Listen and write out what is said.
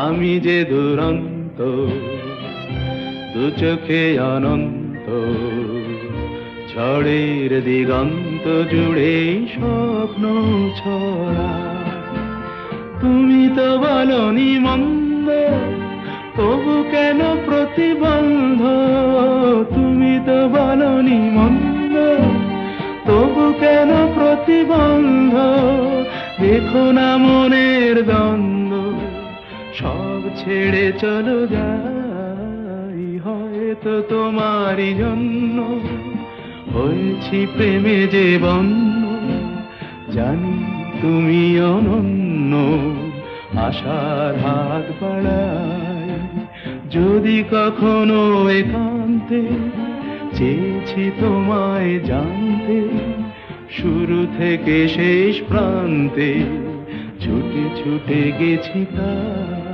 আমি যে দুরন্ত, দু চোখে অনন্ত, ঝড়ের দিগন্ত জুড়ে স্বপ্ন ছড়া। তুমি তো বলনি মন্দ, তবু কেন প্রতিবন্ধ? তুমি তো বলনি মন্দ, তবু কেন প্রতিবন্ধ? দেখো না মনের দ্বন্দ্ব, সব ছেড়ে চলো যাই। হয়তো তোমারই জন্য হয়েছি প্রেমে যে বন্য। জানি তুমি অনন্য, আশার হাত বাড়াই। যদি কখনো একান্তে চেয়েছি তোমায় জানতে, শুরু থেকে শেষ প্রান্তে ছুটে ছুটে গেছি তাই।